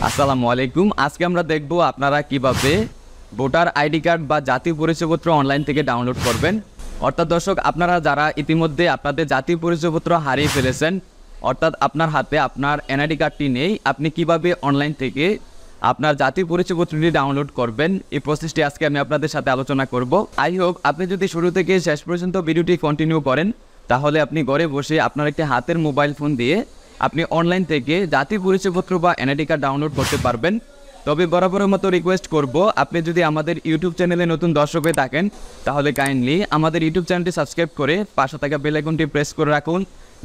আসসালামু আলাইকুম। আজকে আমরা দেখব আপনারা কিভাবে ভোটার আইডি কার্ড বা জাতীয় পরিচয়পত্র অনলাইন থেকে ডাউনলোড করবেন। অর্থাৎ দর্শক, আপনারা যারা ইতিমধ্যে আপনাদের জাতীয় পরিচয়পত্র হারিয়ে ফেলেছেন, অর্থাৎ আপনার হাতে আপনার এনআইডি কার্ডটি নেই, আপনি কিভাবে অনলাইন থেকে আপনার জাতীয় পরিচয়পত্রটি ডাউনলোড করবেন, এই প্রসেসটি আজকে আমি আপনাদের সাথে আলোচনা করব। আই হোপ আপনি যদি শুরু থেকে শেষ পর্যন্ত ভিডিওটি কন্টিনিউ করেন, তাহলে আপনি ঘরে বসে আপনার একটি হাতের মোবাইল ফোন দিয়ে আপনি অনলাইন থেকে জাতীয় পরিচয়পত্র বা এনআইডি কার্ড ডাউনলোড করতে পারবেন। তবে বরাবরের মতো রিকোয়েস্ট করব, আপনি যদি আমাদের ইউটিউব চ্যানেলে নতুন দর্শক হয়ে থাকেন, তাহলে কাইন্ডলি আমাদের ইউটিউব চ্যানেলটি সাবস্ক্রাইব করে পাশে থাকা বেল আইকনটি প্রেস করে রাখুন,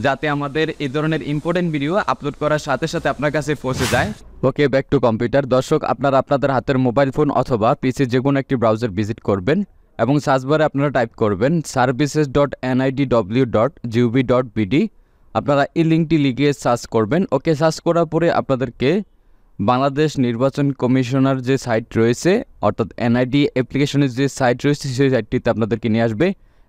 যাতে আমাদের এই ধরনের ইম্পর্টেন্ট ভিডিও আপলোড করার সাথে সাথে আপনার কাছে পৌঁছে যায়। ওকে, ব্যাক টু কম্পিউটার। দর্শক, আপনারা আপনাদের হাতের মোবাইল ফোন অথবা পিসি যে কোনো একটি ব্রাউজার ভিজিট করবেন এবং সার্চ বারে আপনারা টাইপ করবেন services.nidw.gov.bd। আপনারা এই লিঙ্কটি লিখে সার্চ করবেন। ওকে, সার্চ করার পরে আপনাদেরকে বাংলাদেশ নির্বাচন কমিশনার যে সাইট রয়েছে, অর্থাৎ এনআইডি অ্যাপ্লিকেশনের যে সাইট রয়েছে, সেই সাইটটিতে আপনাদেরকে নিয়ে আসবে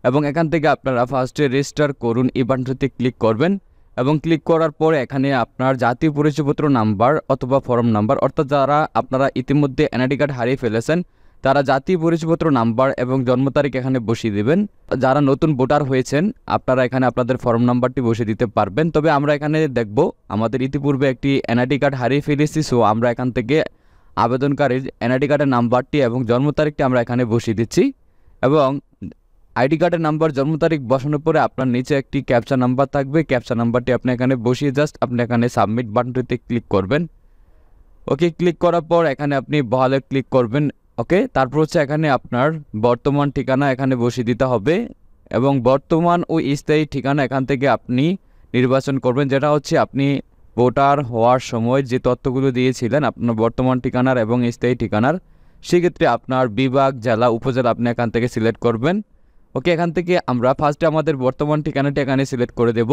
এবং এখান থেকে আপনারা ফার্স্টে রেজিস্টার করুন এই বাটনটিতে ক্লিক করবেন এবং ক্লিক করার পরে এখানে আপনার জাতীয় পরিচয়পত্র নাম্বার অথবা ফর্ম নাম্বার, অর্থাৎ যারা আপনারা ইতিমধ্যে এনআইডি কার্ড হারিয়ে ফেলেছেন তারা জাতীয় পরিচয়পত্র নাম্বার এবং জন্ম তারিখ এখানে বসিয়ে দেবেন। যারা নতুন ভোটার হয়েছেন আপনারা এখানে আপনাদের ফর্ম নাম্বারটি বসিয়ে দিতে পারবেন। তবে আমরা এখানে দেখব আমাদের ইতিপূর্বে একটি এনআইডি কার্ড হারিয়ে ফেলেছি, সো আমরা এখান থেকে আবেদনকারীর এনআইডি কার্ডের নাম্বারটি এবং জন্ম তারিখটি আমরা এখানে বসিয়ে দিচ্ছি এবং আইডি কার্ডের নাম্বার জন্ম তারিখ বসানোর পরে আপনার নিচে একটি ক্যাপচা নাম্বার থাকবে। ক্যাপচা নাম্বারটি আপনি এখানে বসিয়ে জাস্ট আপনি এখানে সাবমিট বাটনটিতে ক্লিক করবেন। ওকে, ক্লিক করার পর এখানে আপনি বহালে ক্লিক করবেন। ওকে, তারপর হচ্ছে এখানে আপনার বর্তমান ঠিকানা এখানে বসিয়ে দিতে হবে এবং বর্তমান ও স্থায়ী ঠিকানা এখান থেকে আপনি নির্বাচন করবেন, যেটা হচ্ছে আপনি ভোটার হওয়ার সময় যে তথ্যগুলো দিয়েছিলেন আপনার বর্তমান ঠিকানার এবং স্থায়ী ঠিকানার। সেক্ষেত্রে আপনার বিভাগ, জেলা, উপজেলা আপনি এখান থেকে সিলেক্ট করবেন। ওকে, এখান থেকে আমরা ফার্স্টে আমাদের বর্তমান ঠিকানাটি এখানে সিলেক্ট করে দেব।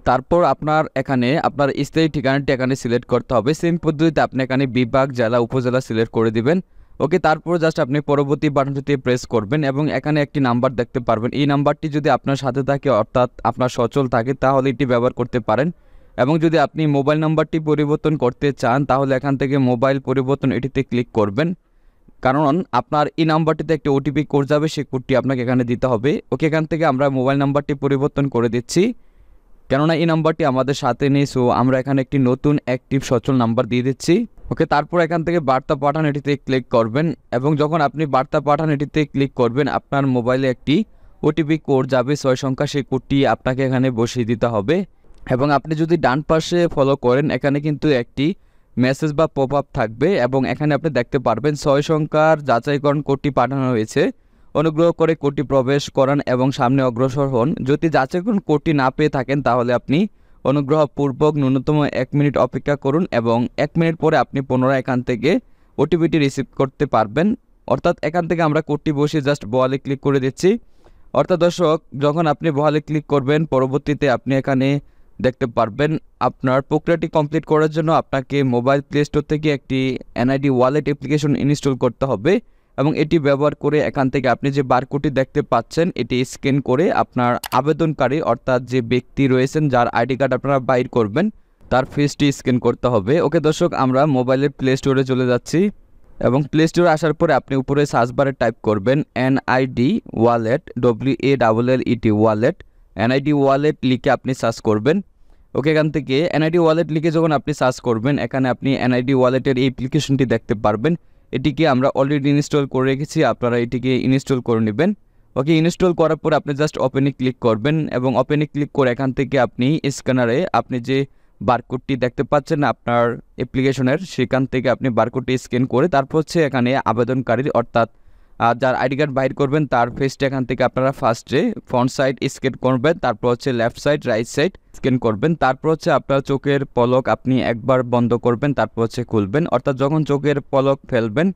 তারপর আপনার এখানে আপনার স্থায়ী ঠিকানাটি এখানে সিলেক্ট করতে হবে। সেম পদ্ধতিতে আপনি এখানে বিভাগ, জেলা, উপজেলা সিলেক্ট করে দিবেন। ওকে, তারপর জাস্ট আপনি পরবর্তী বাটনটিতে প্রেস করবেন এবং এখানে একটি নাম্বার দেখতে পারবেন। এই নাম্বারটি যদি আপনার সাথে থাকে, অর্থাৎ আপনার সচল থাকে, তাহলে এটি ব্যবহার করতে পারেন এবং যদি আপনি মোবাইল নাম্বারটি পরিবর্তন করতে চান তাহলে এখান থেকে মোবাইল পরিবর্তন এটিতে ক্লিক করবেন, কারণ আপনার এই নাম্বারটিতে একটি ওটিপি কোড যাবে, সেই কোডটি আপনাকে এখানে দিতে হবে। ওকে, এখান থেকে আমরা মোবাইল নাম্বারটি পরিবর্তন করে দিচ্ছি, কেননা এই নাম্বারটি আমাদের সাথে নেই, সো আমরা এখানে একটি নতুন অ্যাক্টিভ সচল নাম্বার দিয়ে দিচ্ছি। ওকে, তারপর এখান থেকে বার্তা পাঠান এটিতে ক্লিক করবেন এবং যখন আপনি বার্তা পাঠান এটিতে ক্লিক করবেন আপনার মোবাইলে একটি ওটিপি কোড যাবে 6 সংখ্যা, সেই কোডটি আপনাকে এখানে বসিয়ে দিতে হবে এবং আপনি যদি ডান পাশে ফলো করেন এখানে কিন্তু একটি মেসেজ বা পপ আপ থাকবে এবং এখানে আপনি দেখতে পারবেন 6 সংখ্যার যাচাইকরণ কোডটি পাঠানো হয়েছে, অনুগ্রহ করে কোডটি প্রবেশ করান এবং সামনে অগ্রসর হন। যদি যাচাইকরণ কোডটি না পেয়ে থাকেন তাহলে আপনি অনুগ্রহপূর্বক ন্যূনতম 1 মিনিট অপেক্ষা করুন এবং 1 মিনিট পরে আপনি পুনরায় এখান থেকে ওটিপিটি রিসিভ করতে পারবেন। অর্থাৎ এখান থেকে আমরা কোডটি বসিয়ে জাস্ট বহালে ক্লিক করে দিচ্ছি। অর্থাৎ দর্শক, যখন আপনি বহালে ক্লিক করবেন পরবর্তীতে আপনি এখানে দেখতে পারবেন আপনার প্রক্রিয়াটি কমপ্লিট করার জন্য আপনাকে মোবাইল প্লে স্টোর থেকে একটি এনআইডি ওয়ালেট অ্যাপ্লিকেশন ইনস্টল করতে হবে এবং এটি ব্যবহার করে এখান থেকে আপনি যে বারকোডটি দেখতে পাচ্ছেন এটি স্ক্যান করে আপনার আবেদনকারী, অর্থাৎ যে ব্যক্তি রয়েছেন যার আইডি কার্ড আপনারা বাইর করবেন, তার ফেসটি স্ক্যান করতে হবে। ওকে দর্শক, আমরা মোবাইলের প্লে স্টোরে চলে যাচ্ছি এবং প্লে স্টোরে আসার পরে আপনি উপরে সার্চ বারে টাইপ করবেন NID wallet, WALLET wallet, NID wallet লিখে আপনি সার্চ করবেন। ওকে, এখান থেকে এনআইডি ওয়ালেট লিখে যখন আপনি সার্চ করবেন এখানে আপনি এনআইডি ওয়ালেটের এই অ্যাপ্লিকেশনটি দেখতে পারবেন। এটিকে আমরা অলরেডি ইনস্টল করে রেখেছি, আপনারা এটিকে ইনস্টল করে নেবেন। ওকে, ইনস্টল করার পর আপনি জাস্ট ওপেনে ক্লিক করবেন এবং ওপেনে ক্লিক করে এখান থেকে আপনি স্ক্যানারে আপনি যে বারকোডটি দেখতে পাচ্ছেন আপনার অ্যাপ্লিকেশনের, সেখান থেকে আপনি বারকোডটি স্ক্যান করে তারপর হচ্ছে এখানে আবেদনকারীর, অর্থাৎ যার আইডি কার্ড বাইর করবেন তার ফেসটা এখান থেকে আপনারা ফার্স্টে ফ্রন্ট সাইড স্ক্যান করবেন, তারপর হচ্ছে left side, right side scan করবেন, তারপর হচ্ছে আপনার চোখের পলক আপনি একবার বন্ধ করবেন, তারপর হচ্ছে খুলবেন। অর্থাৎ যখন চোখের পলক ফেলবেন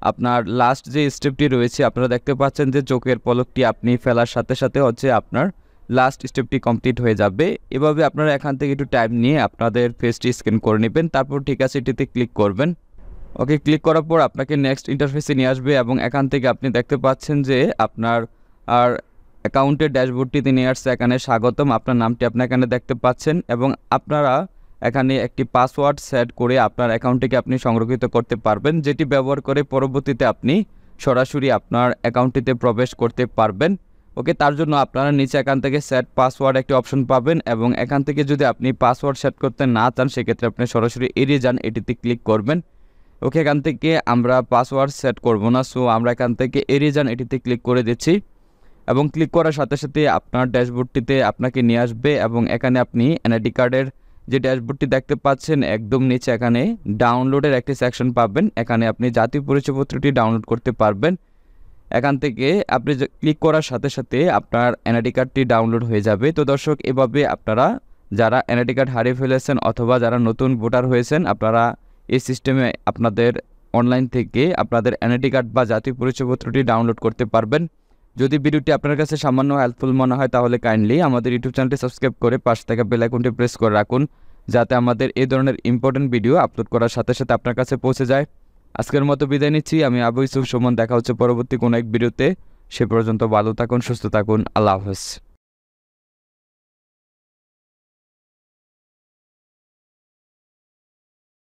আপনার লাস্ট যে স্টেপটি রয়েছে আপনারা দেখতে পাচ্ছেন যে চোখের পলকটি আপনি ফেলার সাথে সাথে হচ্ছে আপনার লাস্ট স্টেপটি কমপ্লিট হয়ে যাবে। এভাবে আপনারা এখান থেকে একটু টাইম নিয়ে আপনাদের ফেসটি স্ক্যান করে নেবেন, তারপর ঠিক আছে এটিতে ক্লিক করবেন। ওকে, ক্লিক করার পর আপনাকে নেক্সট ইন্টারফেসে নিয়ে আসবে এবং এখান থেকে আপনি দেখতে পাচ্ছেন যে আপনার অ্যাকাউন্টের ড্যাশবোর্ডটিতে নিয়ে আসছে, এখানে স্বাগতম, আপনার নামটি আপনি এখানে দেখতে পাচ্ছেন এবং আপনারা এখানে একটি পাসওয়ার্ড সেট করে আপনার অ্যাকাউন্টটিকে আপনি সংরক্ষিত করতে পারবেন, যেটি ব্যবহার করে পরবর্তীতে আপনি সরাসরি আপনার অ্যাকাউন্টটিতে প্রবেশ করতে পারবেন। ওকে, তার জন্য আপনারা নিচে এখান থেকে সেট পাসওয়ার্ড একটি অপশন পাবেন এবং এখান থেকে যদি আপনি পাসওয়ার্ড সেট করতে না চান সেক্ষেত্রে আপনি সরাসরি এড়িয়ে যান, এটিতে ক্লিক করবেন। ওকে, এখান থেকে আমরা পাসওয়ার্ড সেট করব না, সো আমরা এখান থেকে এড়িয়ে যান এটিতে ক্লিক করে দিচ্ছি এবং ক্লিক করার সাথে সাথে আপনার ড্যাশবোর্ডটিতে আপনাকে নিয়ে আসবে এবং এখানে আপনি এনআইডি কার্ডের যে ড্যাশবোর্ডটি দেখতে পাচ্ছেন একদম নিচে এখানে ডাউনলোডের একটি সেকশন পাবেন। এখানে আপনি জাতীয় পরিচয়পত্রটি ডাউনলোড করতে পারবেন। এখান থেকে আপনি ক্লিক করার সাথে সাথে আপনার এনআইডি কার্ডটি ডাউনলোড হয়ে যাবে। তো দর্শক, এভাবে আপনারা যারা এনআইডি কার্ড হারিয়ে ফেলেছেন অথবা যারা নতুন ভোটার হয়েছেন আপনারা এই সিস্টেমে আপনাদের অনলাইন থেকে আপনাদের এনআইডি কার্ড বা জাতীয় পরিচয়পত্রটি ডাউনলোড করতে পারবেন। যদি ভিডিওটি আপনার কাছে সামান্য হেল্পফুল মনে হয় তাহলে কাইন্ডলি আমাদের ইউটিউব চ্যানেলটি সাবস্ক্রাইব করে পাশে থাকা বেল আইকনটি প্রেস করে রাখুন, যাতে আমাদের এই ধরনের ইম্পর্টেন্ট ভিডিও আপলোড করার সাথে সাথে আপনার কাছে পৌঁছে যায়। আজকের মতো বিদায় নিচ্ছি। আমি আবু ইউসুফ সুমন। দেখা হচ্ছে পরবর্তী কোনো এক ভিডিওতে। সে পর্যন্ত ভালো থাকুন, সুস্থ থাকুন। আল্লাহ হাফেজ।